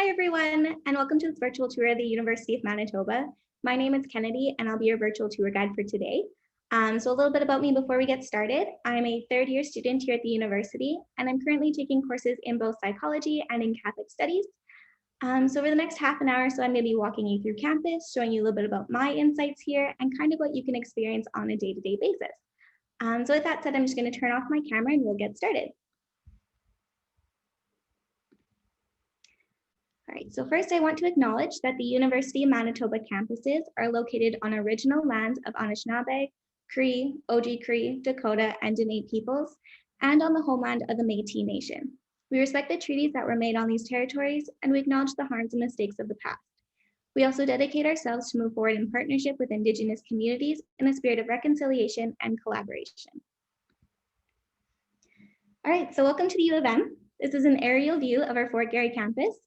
Hi, everyone, and welcome to this virtual tour of the University of Manitoba. My name is Kennedy, and I'll be your virtual tour guide for today. So a little bit about me before we get started. I'm a third-year student here at the university, and I'm currently taking courses in both psychology and in Catholic studies. So over the next half an hour or so, I'm going to be walking you through campus, showing you a little bit about my insights here, and kind of what you can experience on a day-to-day basis. So with that said, I'm just going to turn off my camera and we'll get started. All right, so first I want to acknowledge that the University of Manitoba campuses are located on original lands of Anishinaabe, Cree, Oji-Cree, Dakota, and Dene peoples, and on the homeland of the Métis Nation. We respect the treaties that were made on these territories, and we acknowledge the harms and mistakes of the past. We also dedicate ourselves to move forward in partnership with Indigenous communities in a spirit of reconciliation and collaboration. All right, so welcome to the U of M. This is an aerial view of our Fort Garry campus.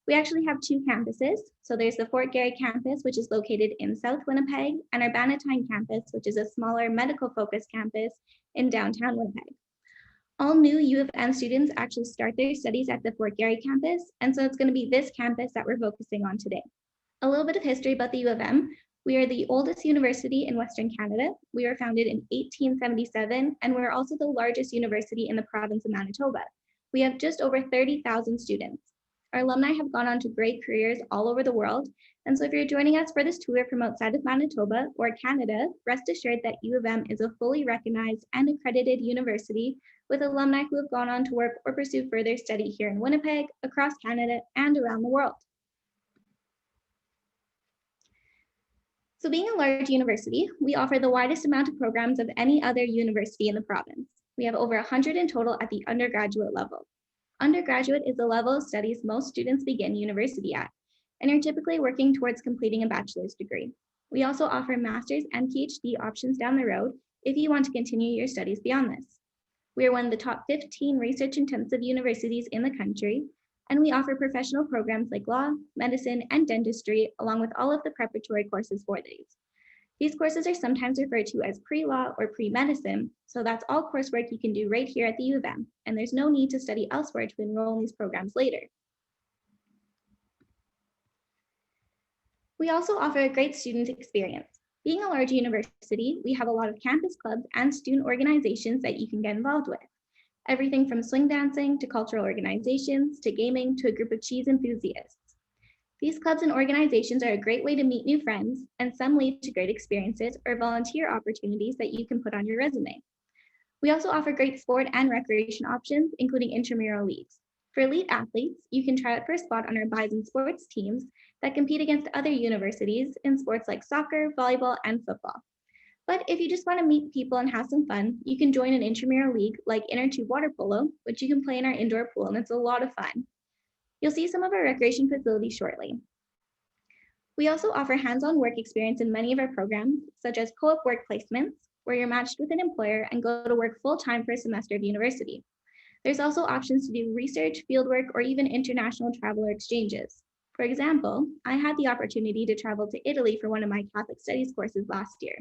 We actually have two campuses. So there's the Fort Garry campus, which is located in South Winnipeg, and our Bannatyne campus, which is a smaller medical-focused campus in downtown Winnipeg. All new U of M students actually start their studies at the Fort Garry campus, and so it's going to be this campus that we're focusing on today. A little bit of history about the U of M. We are the oldest university in Western Canada. We were founded in 1877, and we're also the largest university in the province of Manitoba. We have just over 30,000 students. Our alumni have gone on to great careers all over the world. And so if you're joining us for this tour from outside of Manitoba or Canada, rest assured that U of M is a fully recognized and accredited university with alumni who have gone on to work or pursue further study here in Winnipeg, across Canada, and around the world. So being a large university, we offer the widest amount of programs of any other university in the province. We have over 100 in total at the undergraduate level. Undergraduate is the level of studies most students begin university at, and are typically working towards completing a bachelor's degree. We also offer master's and PhD options down the road if you want to continue your studies beyond this. We are one of the top 15 research-intensive universities in the country, and we offer professional programs like law, medicine, and dentistry, along with all of the preparatory courses for these. These courses are sometimes referred to as pre-law or pre-medicine, so that's all coursework you can do right here at the U of M, and there's no need to study elsewhere to enroll in these programs later. We also offer a great student experience. Being a large university, we have a lot of campus clubs and student organizations that you can get involved with. Everything from swing dancing to cultural organizations to gaming to a group of cheese enthusiasts. These clubs and organizations are a great way to meet new friends, and some lead to great experiences or volunteer opportunities that you can put on your resume. We also offer great sport and recreation options, including intramural leagues. For elite athletes, you can try out for a spot on our Bison sports teams that compete against other universities in sports like soccer, volleyball, and football. But if you just want to meet people and have some fun, you can join an intramural league like Inner Tube Water Polo, which you can play in our indoor pool, and it's a lot of fun. You'll see some of our recreation facilities shortly. We also offer hands-on work experience in many of our programs, such as co-op work placements, where you're matched with an employer and go to work full-time for a semester of university. There's also options to do research, fieldwork, or even international travel or exchanges. For example, I had the opportunity to travel to Italy for one of my Catholic studies courses last year.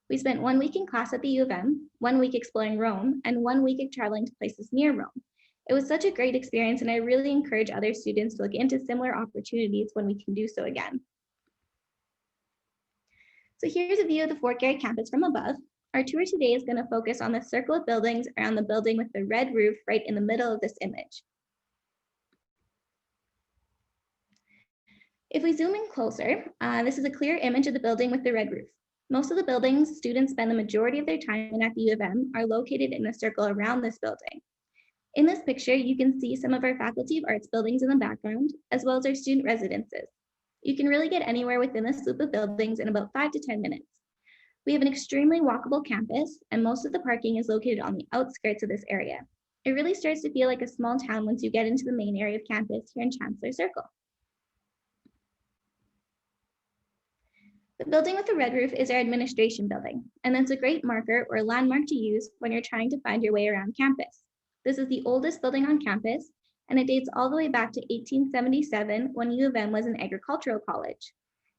We spent 1 week in class at the U of M, 1 week exploring Rome, and 1 week traveling to places near Rome. It was such a great experience, and I really encourage other students to look into similar opportunities when we can do so again. So here's a view of the Fort Garry campus from above. Our tour today is going to focus on the circle of buildings around the building with the red roof right in the middle of this image. If we zoom in closer, this is a clear image of the building with the red roof. Most of the buildings students spend the majority of their time in at the U of M are located in a circle around this building. In this picture, you can see some of our Faculty of Arts buildings in the background, as well as our student residences. You can really get anywhere within this loop of buildings in about 5 to 10 minutes. We have an extremely walkable campus, and most of the parking is located on the outskirts of this area. It really starts to feel like a small town once you get into the main area of campus here in Chancellor Circle. The building with the red roof is our administration building, and that's a great marker or landmark to use when you're trying to find your way around campus. This is the oldest building on campus, and it dates all the way back to 1877 when U of M was an agricultural college.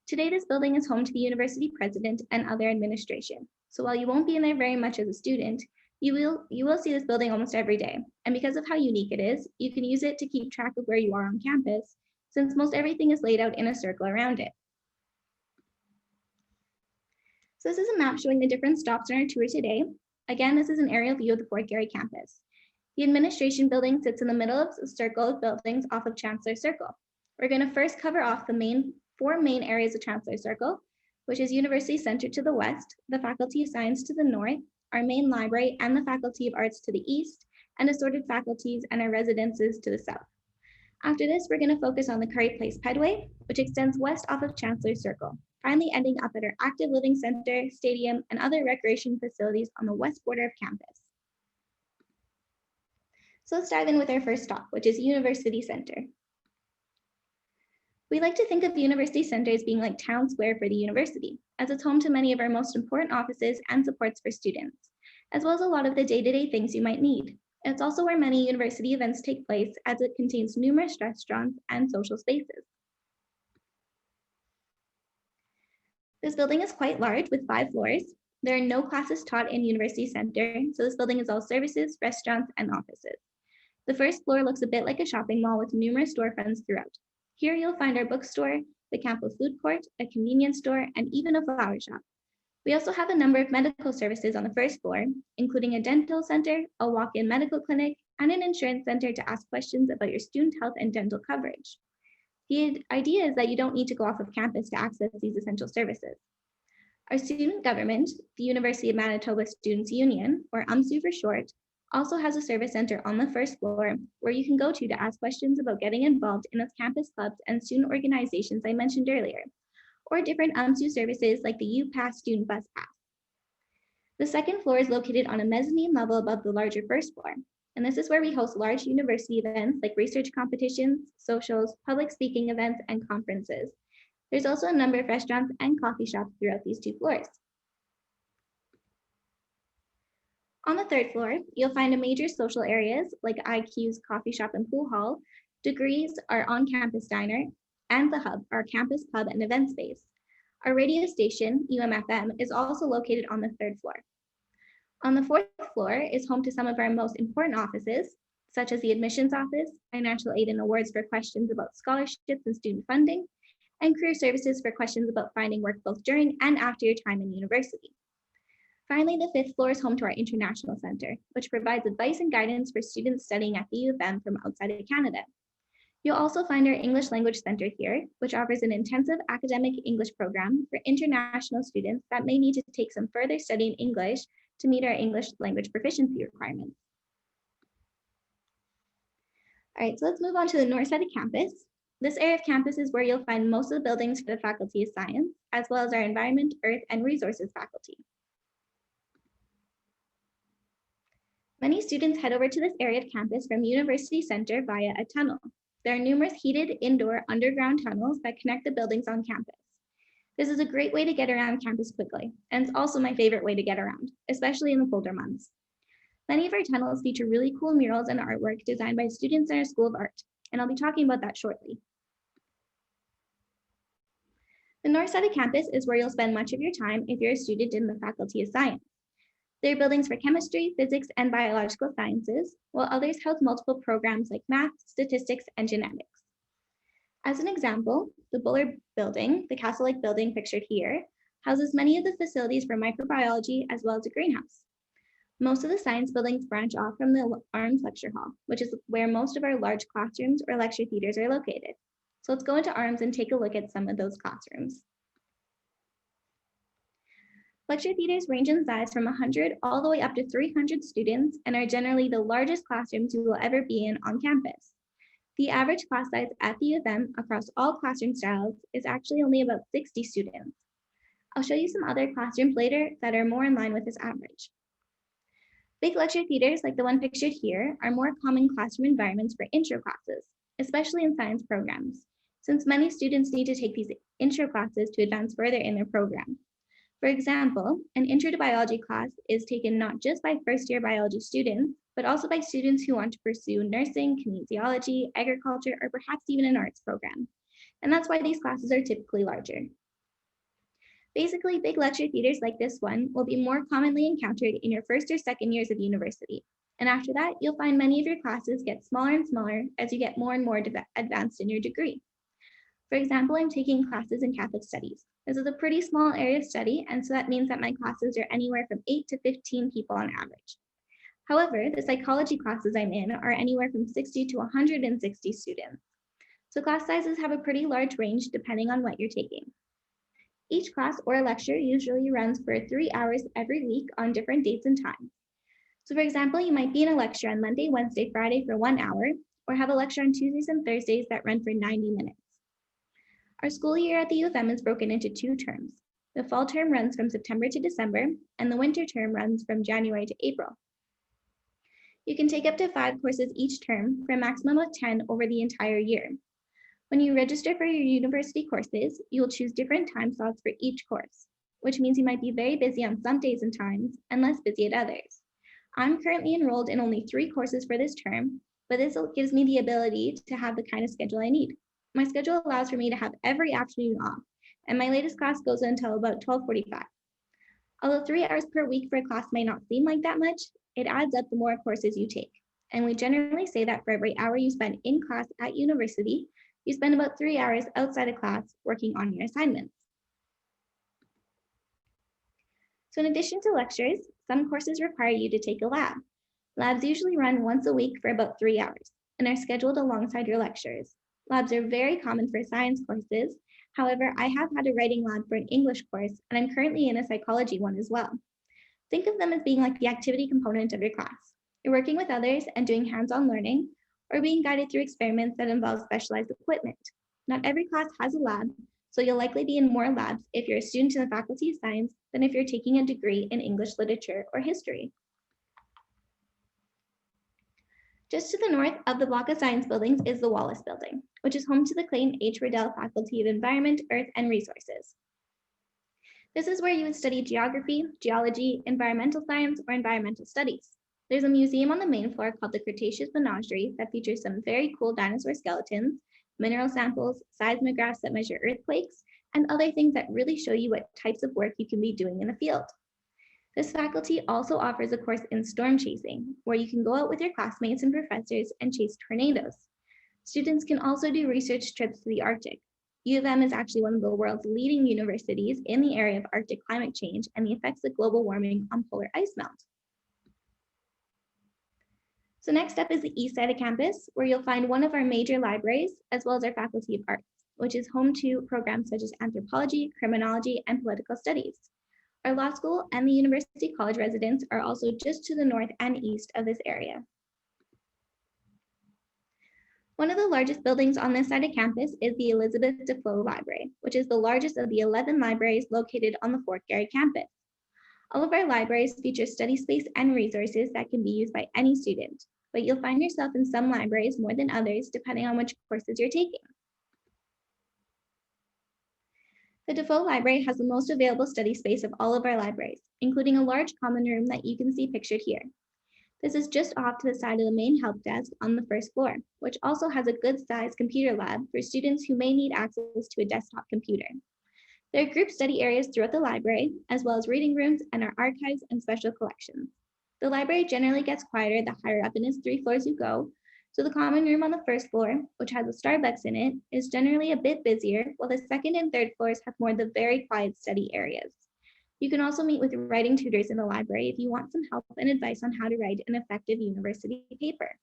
Today, this building is home to the university president and other administration. So while you won't be in there very much as a student, you will see this building almost every day. And because of how unique it is, you can use it to keep track of where you are on campus, since most everything is laid out in a circle around it. So this is a map showing the different stops on our tour today. Again, this is an aerial view of the Fort Garry campus. The administration building sits in the middle of a circle of buildings off of Chancellor Circle. We're going to first cover off the four main areas of Chancellor Circle, which is University Center to the west, the Faculty of Science to the north, our main library and the Faculty of Arts to the east, and assorted faculties and our residences to the south. After this, we're going to focus on the Curry Place Pedway, which extends west off of Chancellor Circle, finally ending up at our active living center, stadium, and other recreation facilities on the west border of campus. So let's dive in with our first stop, which is University Center. We like to think of University Center as being like town square for the university, as it's home to many of our most important offices and supports for students, as well as a lot of the day-to-day things you might need. It's also where many university events take place, as it contains numerous restaurants and social spaces. This building is quite large with 5 floors. There are no classes taught in University Center, so this building is all services, restaurants, and offices. The first floor looks a bit like a shopping mall with numerous storefronts throughout. Here you'll find our bookstore, the campus food court, a convenience store, and even a flower shop. We also have a number of medical services on the first floor, including a dental center, a walk-in medical clinic, and an insurance center to ask questions about your student health and dental coverage. The idea is that you don't need to go off of campus to access these essential services. Our student government, the University of Manitoba Students' Union, or UMSU for short, also has a service center on the first floor where you can go to ask questions about getting involved in those campus clubs and student organizations I mentioned earlier, or different UMSU services like the UPass Student Bus Pass. The second floor is located on a mezzanine level above the larger first floor, and this is where we host large university events like research competitions, socials, public speaking events, and conferences. There's also a number of restaurants and coffee shops throughout these 2 floors. On the 3rd floor, you'll find a major social areas like IQ's coffee shop and pool hall, Degrees, our on-campus diner, and the Hub, our campus pub and event space. Our radio station, UMFM, is also located on the 3rd floor. On the 4th floor is home to some of our most important offices, such as the admissions office, financial aid and awards for questions about scholarships and student funding, and career services for questions about finding work both during and after your time in university. Finally, the 5th floor is home to our International Center, which provides advice and guidance for students studying at the U of M from outside of Canada. You'll also find our English Language Center here, which offers an intensive academic English program for international students that may need to take some further study in English to meet our English language proficiency requirements. All right, so let's move on to the north side of campus. This area of campus is where you'll find most of the buildings for the Faculty of Science, as well as our Environment, Earth, and Resources faculty. Many students head over to this area of campus from University Center via a tunnel. There are numerous heated indoor underground tunnels that connect the buildings on campus. This is a great way to get around campus quickly, and it's also my favorite way to get around, especially in the colder months. Many of our tunnels feature really cool murals and artwork designed by students in our School of Art, and I'll be talking about that shortly. The north side of campus is where you'll spend much of your time if you're a student in the Faculty of Science. There are buildings for chemistry, physics, and biological sciences, while others house multiple programs like math, statistics, and genetics. As an example, the Buller Building, the castle-like building pictured here, houses many of the facilities for microbiology as well as a greenhouse. Most of the science buildings branch off from the Arms Lecture Hall, which is where most of our large classrooms or lecture theaters are located. So let's go into Arms and take a look at some of those classrooms. Lecture theaters range in size from 100 all the way up to 300 students and are generally the largest classrooms you will ever be in on campus. The average class size at the U of M across all classroom styles is actually only about 60 students. I'll show you some other classrooms later that are more in line with this average. Big lecture theaters like the one pictured here are more common classroom environments for intro classes, especially in science programs, since many students need to take these intro classes to advance further in their program. For example, an Intro to Biology class is taken not just by first-year biology students, but also by students who want to pursue nursing, kinesiology, agriculture, or perhaps even an arts program. And that's why these classes are typically larger. Basically, big lecture theaters like this one will be more commonly encountered in your first or second years of university. And after that, you'll find many of your classes get smaller and smaller as you get more and more advanced in your degree. For example, I'm taking classes in Catholic Studies. This is a pretty small area of study, and so that means that my classes are anywhere from 8 to 15 people on average. However, the psychology classes I'm in are anywhere from 60 to 160 students. So class sizes have a pretty large range depending on what you're taking. Each class or lecture usually runs for 3 hours every week on different dates and times. So for example, you might be in a lecture on Monday, Wednesday, Friday for 1 hour, or have a lecture on Tuesdays and Thursdays that run for 90 minutes. Our school year at the U of M is broken into 2 terms. The fall term runs from September to December, and the winter term runs from January to April. You can take up to 5 courses each term for a maximum of 10 over the entire year. When you register for your university courses, you'll choose different time slots for each course, which means you might be very busy on some days and times and less busy at others. I'm currently enrolled in only 3 courses for this term, but this gives me the ability to have the kind of schedule I need. My schedule allows for me to have every afternoon off, and my latest class goes until about 12:45. Although 3 hours per week for a class may not seem like that much, it adds up the more courses you take. And we generally say that for every hour you spend in class at university, you spend about 3 hours outside of class working on your assignments. So in addition to lectures, some courses require you to take a lab. Labs usually run once a week for about 3 hours and are scheduled alongside your lectures. Labs are very common for science courses. However, I have had a writing lab for an English course, and I'm currently in a psychology one as well. Think of them as being like the activity component of your class. You're working with others and doing hands-on learning, or being guided through experiments that involve specialized equipment. Not every class has a lab, so you'll likely be in more labs if you're a student in the Faculty of Science than if you're taking a degree in English literature or history. Just to the north of the block of science buildings is the Wallace Building, which is home to the Clayton H. Riddell Faculty of Environment, Earth, and Resources. This is where you would study geography, geology, environmental science, or environmental studies. There's a museum on the main floor called the Cretaceous Menagerie that features some very cool dinosaur skeletons, mineral samples, seismographs that measure earthquakes, and other things that really show you what types of work you can be doing in the field. This faculty also offers a course in storm chasing, where you can go out with your classmates and professors and chase tornadoes. Students can also do research trips to the Arctic. U of M is actually one of the world's leading universities in the area of Arctic climate change and the effects of global warming on polar ice melt. So next up is the east side of campus, where you'll find one of our major libraries, as well as our Faculty of Arts, which is home to programs such as anthropology, criminology, and political studies. Our law school and the University College residents are also just to the north and east of this area. One of the largest buildings on this side of campus is the Elizabeth Defoe Library, which is the largest of the 11 libraries located on the Fort Garry campus. All of our libraries feature study space and resources that can be used by any student, but you'll find yourself in some libraries more than others depending on which courses you're taking. The Defoe Library has the most available study space of all of our libraries, including a large common room that you can see pictured here. This is just off to the side of the main help desk on the first floor, which also has a good-sized computer lab for students who may need access to a desktop computer. There are group study areas throughout the library, as well as reading rooms and our archives and special collections. The library generally gets quieter the higher up in its 3 floors you go, so the common room on the first floor, which has a Starbucks in it, is generally a bit busier, while the second and third floors have more of the very quiet study areas. You can also meet with writing tutors in the library if you want some help and advice on how to write an effective university paper.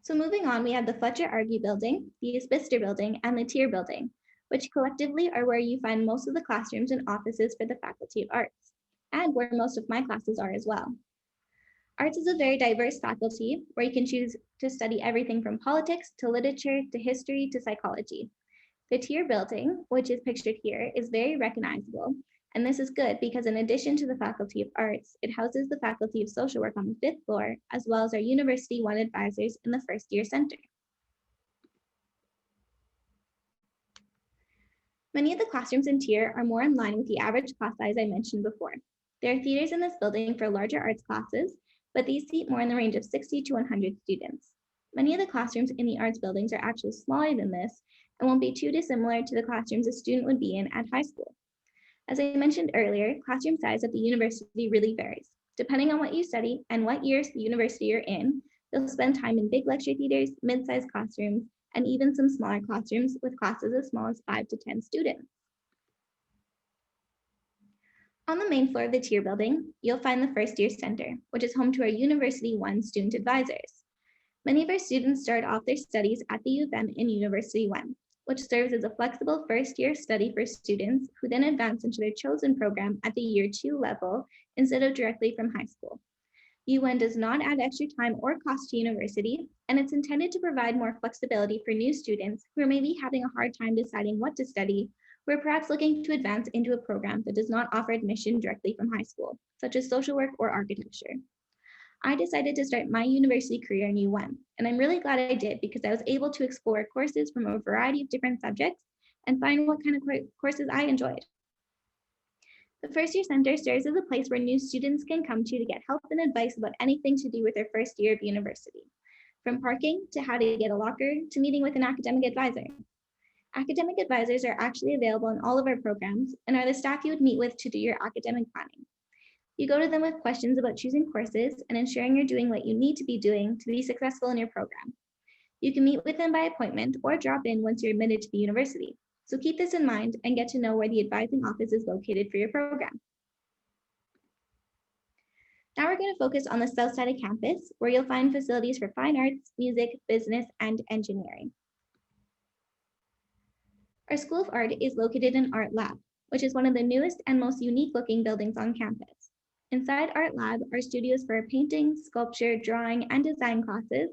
So moving on, we have the Fletcher Argy Building, the Isbister Building, and the Tier Building, which collectively are where you find most of the classrooms and offices for the Faculty of Arts, and where most of my classes are as well. Arts is a very diverse faculty where you can choose to study everything from politics to literature to history to psychology. The Tier Building, which is pictured here, is very recognizable, and this is good because in addition to the Faculty of Arts, it houses the Faculty of Social Work on the 5th floor, as well as our University One advisors in the first year center. Many of the classrooms in Tier are more in line with the average class size I mentioned before. There are theaters in this building for larger arts classes, but these seat more in the range of 60 to 100 students. Many of the classrooms in the arts buildings are actually smaller than this and won't be too dissimilar to the classrooms a student would be in at high school. As I mentioned earlier, classroom size at the university really varies. Depending on what you study and what years the university you're in, you'll spend time in big lecture theaters, mid-sized classrooms, and even some smaller classrooms with classes as small as 5 to 10 students. On the main floor of the tier building, you'll find the First Year Center, which is home to our University One student advisors. Many of our students start off their studies at the U of M in University One, which serves as a flexible first-year study for students who then advance into their chosen program at the Year 2 level instead of directly from high school. UN does not add extra time or cost to university, and it's intended to provide more flexibility for new students who are maybe having a hard time deciding what to study, who are perhaps looking to advance into a program that does not offer admission directly from high school, such as social work or architecture. I decided to start my university career in U1, and I'm really glad I did because I was able to explore courses from a variety of different subjects and find what kind of courses I enjoyed. The First Year Center serves as a place where new students can come to get help and advice about anything to do with their first year of university, from parking to how to get a locker to meeting with an academic advisor. Academic advisors are actually available in all of our programs and are the staff you would meet with to do your academic planning. You go to them with questions about choosing courses and ensuring you're doing what you need to be successful in your program. You can meet with them by appointment or drop in once you're admitted to the university. So keep this in mind and get to know where the advising office is located for your program. Now we're going to focus on the south side of campus, where you'll find facilities for fine arts, music, business, and engineering. Our School of Art is located in Art Lab, which is one of the newest and most unique looking buildings on campus. Inside Art Lab are studios for painting, sculpture, drawing, and design classes,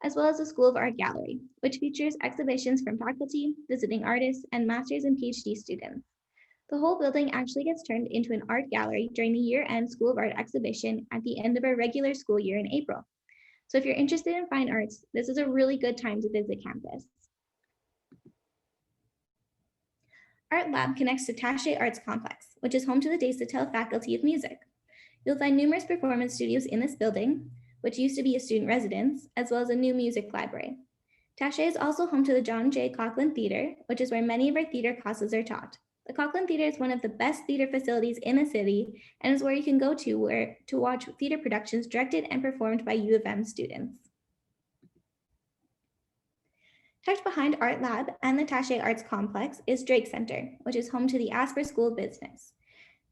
as well as the School of Art Gallery, which features exhibitions from faculty, visiting artists, and master's and PhD students. The whole building actually gets turned into an art gallery during the year-end School of Art exhibition at the end of our regular school year in April. So if you're interested in fine arts, this is a really good time to visit campus. Art Lab connects to Taché Arts Complex, which is home to the Desautels Faculty of Music. You'll find numerous performance studios in this building, which used to be a student residence, as well as a new music library. Taché is also home to the John J. Coughlin Theater, which is where many of our theater classes are taught. The Coughlin Theater is one of the best theater facilities in the city and is where you can go to watch theater productions directed and performed by U of M students. Tucked behind Art Lab and the Taché Arts Complex is Drake Center, which is home to the Asper School of Business.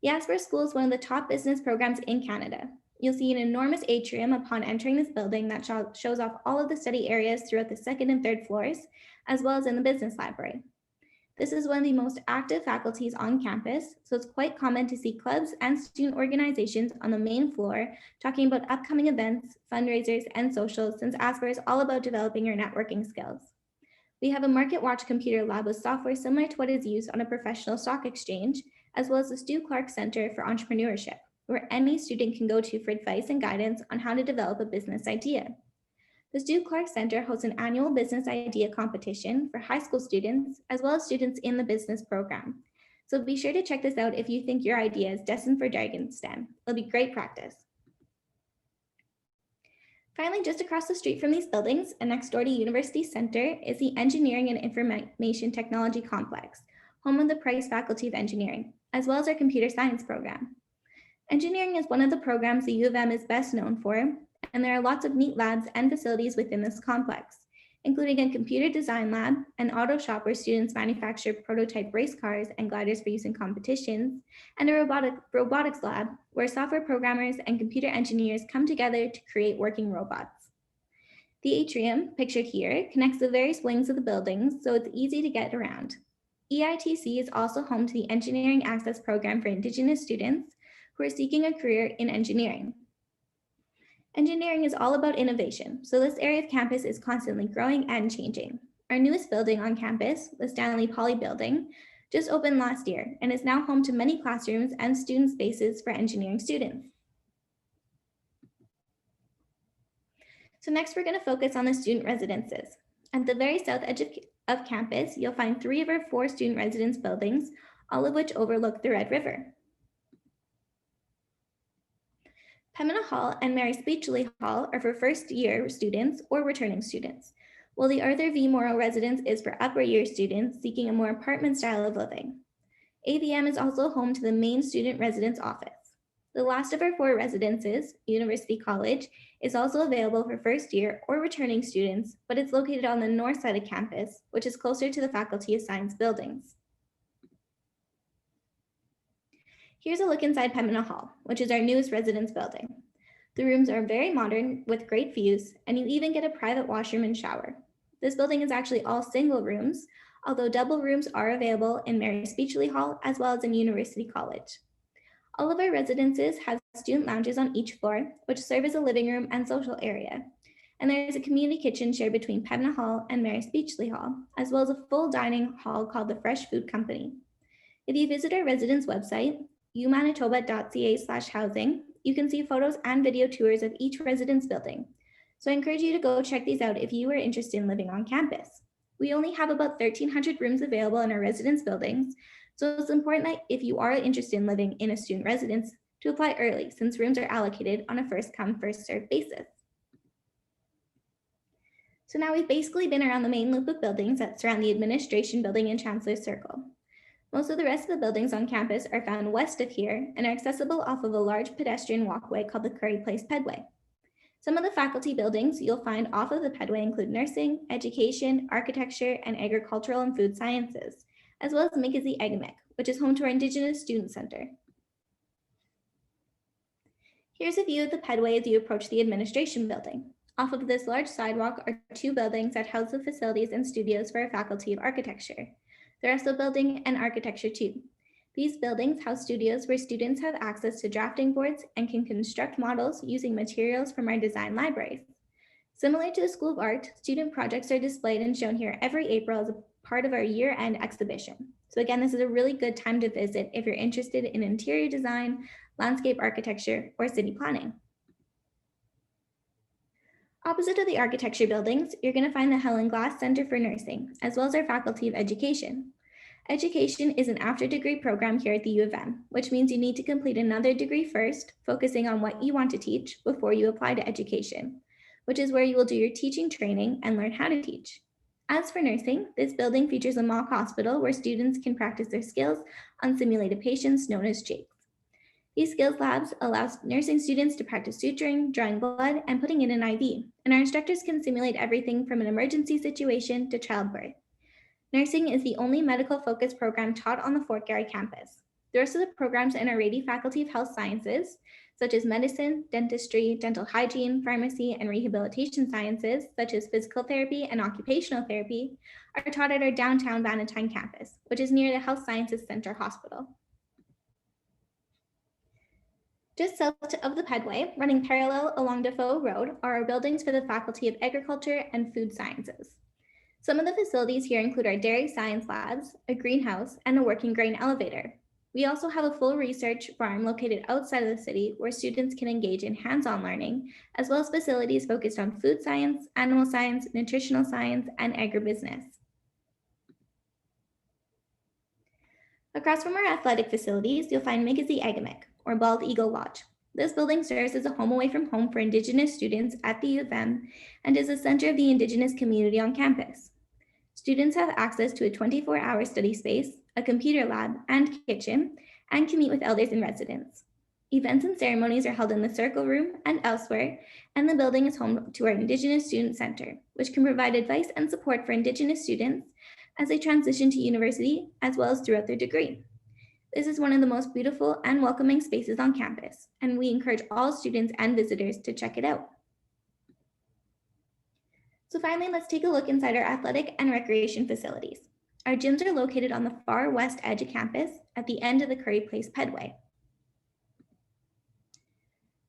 The Asper School is one of the top business programs in Canada. You'll see an enormous atrium upon entering this building that shows off all of the study areas throughout the second and third floors, as well as in the business library. This is one of the most active faculties on campus, so it's quite common to see clubs and student organizations on the main floor talking about upcoming events, fundraisers, and socials, since Asper is all about developing your networking skills. We have a Market Watch computer lab with software similar to what is used on a professional stock exchange, as well as the Stu Clark Center for Entrepreneurship, where any student can go to for advice and guidance on how to develop a business idea. The Stu Clark Center hosts an annual business idea competition for high school students, as well as students in the business program. So be sure to check this out if you think your idea is destined for Dragon's Den. It'll be great practice. Finally, just across the street from these buildings and next door to University Center is the Engineering and Information Technology Complex, home of the Price Faculty of Engineering, as well as our computer science program. Engineering is one of the programs the U of M is best known for, and there are lots of neat labs and facilities within this complex, including a computer design lab, an auto shop where students manufacture prototype race cars and gliders for use in competitions, and a robotics lab where software programmers and computer engineers come together to create working robots. The atrium, pictured here, connects the various wings of the buildings, so it's easy to get around. EITC is also home to the Engineering Access Program for Indigenous students who are seeking a career in engineering. Engineering is all about innovation, so this area of campus is constantly growing and changing. Our newest building on campus, the Stanley Poly Building, just opened last year and is now home to many classrooms and student spaces for engineering students. So next we're going to focus on the student residences. At the very south edge of campus, you'll find 3 of our 4 student residence buildings, all of which overlook the Red River. Pembina Hall and Mary Speechley Hall are for first-year students or returning students, while the Arthur V. Morrow residence is for upper year students seeking a more apartment style of living. AVM is also home to the main student residence office. The last of our 4 residences, University College, is also available for first year or returning students, but it's located on the north side of campus, which is closer to the Faculty of Science buildings. Here's a look inside Pembina Hall, which is our newest residence building. The rooms are very modern with great views, and you even get a private washroom and shower. This building is actually all single rooms, although double rooms are available in Mary Speechley Hall as well as in University College. All of our residences have student lounges on each floor, which serve as a living room and social area. And there is a community kitchen shared between Pembina Hall and Mary Speechley Hall, as well as a full dining hall called the Fresh Food Company. If you visit our residence website, umanitoba.ca/housing, you can see photos and video tours of each residence building. So I encourage you to go check these out if you are interested in living on campus. We only have about 1,300 rooms available in our residence buildings, so it's important that if you are interested in living in a student residence, to apply early since rooms are allocated on a first come, first served basis. So now we've basically been around the main loop of buildings that surround the administration building and Chancellor's Circle. Most of the rest of the buildings on campus are found west of here and are accessible off of a large pedestrian walkway called the Curry Place Pedway. Some of the faculty buildings you'll find off of the Pedway include nursing, education, architecture, and agricultural and food sciences, as well as Mikizi Egamic, which is home to our Indigenous Student Center. Here's a view of the Pedway as you approach the administration building. Off of this large sidewalk are 2 buildings that house the facilities and studios for our Faculty of Architecture. The Russell Building and Architecture 2. These buildings house studios where students have access to drafting boards and can construct models using materials from our design libraries. Similar to the School of Art, student projects are displayed and shown here every April as a part of our year-end exhibition. So again, this is a really good time to visit if you're interested in interior design, landscape architecture, or city planning. Opposite of the architecture buildings, you're going to find the Helen Glass Center for Nursing, as well as our Faculty of Education. Education is an after-degree program here at the U of M, which means you need to complete another degree first, focusing on what you want to teach before you apply to education, which is where you will do your teaching training and learn how to teach. As for nursing, this building features a mock hospital where students can practice their skills on simulated patients known as JAKES. These skills labs allow nursing students to practice suturing, drawing blood, and putting in an IV, and our instructors can simulate everything from an emergency situation to childbirth. Nursing is the only medical-focused program taught on the Fort Garry campus. The rest of the programs in our Rady Faculty of Health Sciences, such as medicine, dentistry, dental hygiene, pharmacy, and rehabilitation sciences, such as physical therapy and occupational therapy, are taught at our downtown Bannatyne campus, which is near the Health Sciences Center Hospital. Just south of the Pedway, running parallel along Defoe Road, are our buildings for the Faculty of Agriculture and Food Sciences. Some of the facilities here include our dairy science labs, a greenhouse, and a working grain elevator. We also have a full research farm located outside of the city where students can engage in hands-on learning, as well as facilities focused on food science, animal science, nutritional science, and agribusiness. Across from our athletic facilities, you'll find Mikizi Egamic, or Bald Eagle Lodge. This building serves as a home away from home for Indigenous students at the U of M and is a center of the Indigenous community on campus. Students have access to a 24-hour study space, a computer lab and kitchen, and can meet with elders in residence. Events and ceremonies are held in the Circle Room and elsewhere, and the building is home to our Indigenous Student Center, which can provide advice and support for Indigenous students as they transition to university, as well as throughout their degree. This is one of the most beautiful and welcoming spaces on campus, and we encourage all students and visitors to check it out. So finally, let's take a look inside our athletic and recreation facilities. Our gyms are located on the far west edge of campus at the end of the Curry Place Pedway.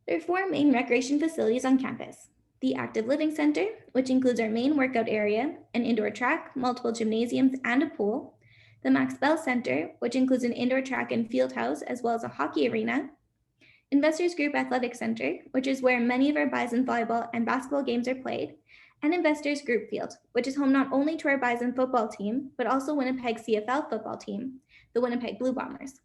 There are 4 main recreation facilities on campus. The Active Living Center, which includes our main workout area, an indoor track, multiple gymnasiums, and a pool. The Max Bell Center, which includes an indoor track and field house, as well as a hockey arena. Investors Group Athletic Center, which is where many of our Bison volleyball and basketball games are played. And Investors Group Field, which is home not only to our Bison football team, but also Winnipeg CFL football team, the Winnipeg Blue Bombers.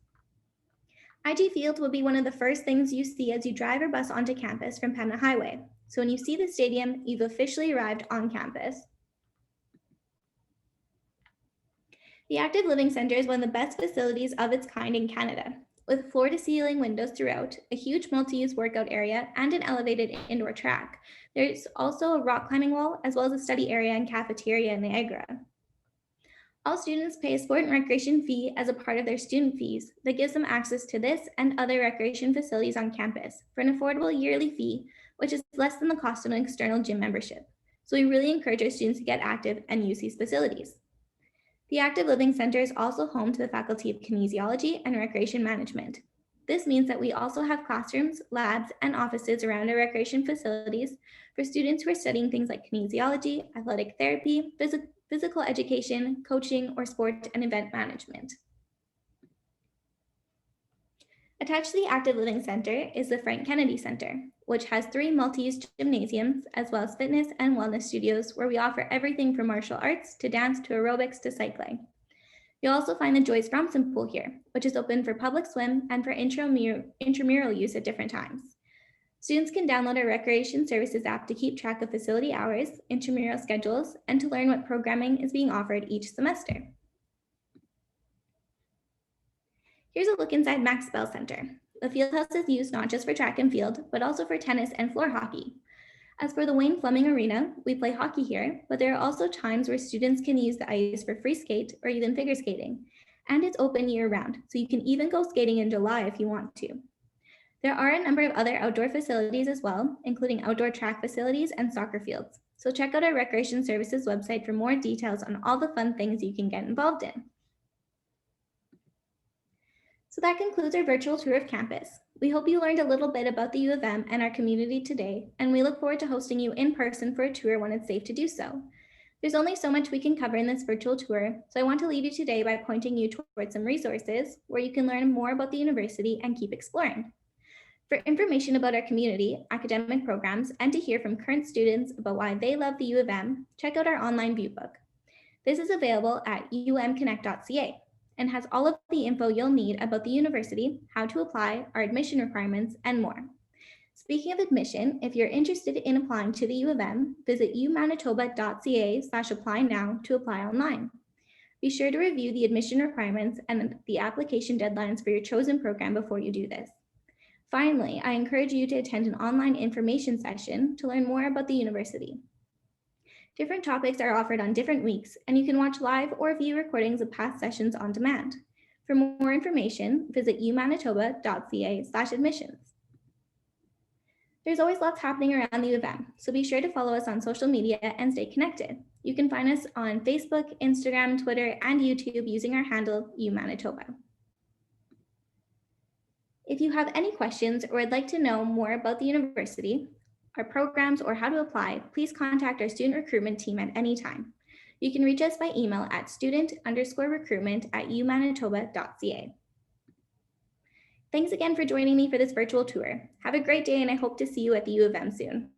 IG Field will be one of the first things you see as you drive or bus onto campus from Pembina Highway. So when you see the stadium, you've officially arrived on campus. The Active Living Center is one of the best facilities of its kind in Canada. With floor-to-ceiling windows throughout, a huge multi-use workout area, and an elevated indoor track. There's also a rock climbing wall, as well as a study area and cafeteria in Niagara. All students pay a sport and recreation fee as a part of their student fees that gives them access to this and other recreation facilities on campus for an affordable yearly fee, which is less than the cost of an external gym membership. So we really encourage our students to get active and use these facilities. The Active Living Center is also home to the Faculty of Kinesiology and Recreation Management. This means that we also have classrooms, labs, and offices around our recreation facilities for students who are studying things like kinesiology, athletic therapy, physical education, coaching, or sport and event management. Attached to the Active Living Center is the Frank Kennedy Center, which has 3 multi-use gymnasiums, as well as fitness and wellness studios where we offer everything from martial arts to dance to aerobics to cycling. You'll also find the Joyce Bromson Pool here, which is open for public swim and for intramural use at different times. Students can download our Recreation Services app to keep track of facility hours, intramural schedules, and to learn what programming is being offered each semester. Here's a look inside Max Bell Center. The field house is used not just for track and field, but also for tennis and floor hockey. As for the Wayne Fleming Arena, we play hockey here, but there are also times where students can use the ice for free skate or even figure skating. And it's open year round, so you can even go skating in July if you want to. There are a number of other outdoor facilities as well, including outdoor track facilities and soccer fields. So check out our Recreation Services website for more details on all the fun things you can get involved in. So that concludes our virtual tour of campus. We hope you learned a little bit about the U of M and our community today, and we look forward to hosting you in person for a tour when it's safe to do so. There's only so much we can cover in this virtual tour, so I want to leave you today by pointing you towards some resources where you can learn more about the university and keep exploring. For information about our community, academic programs, and to hear from current students about why they love the U of M, check out our online viewbook. This is available at umconnect.ca and has all of the info you'll need about the university, how to apply, our admission requirements, and more. Speaking of admission, if you're interested in applying to the U of M, visit umanitoba.ca/apply now to apply online. Be sure to review the admission requirements and the application deadlines for your chosen program before you do this. Finally, I encourage you to attend an online information session to learn more about the university. Different topics are offered on different weeks, and you can watch live or view recordings of past sessions on demand. For more information, visit umanitoba.ca/admissions. There's always lots happening around the U of M, so be sure to follow us on social media and stay connected. You can find us on Facebook, Instagram, Twitter, and YouTube using our handle, umanitoba. If you have any questions or would like to know more about the university, our programs, or how to apply, please contact our student recruitment team at any time. You can reach us by email at student_recruitment@umanitoba.ca. Thanks again for joining me for this virtual tour. Have a great day, and I hope to see you at the U of M soon.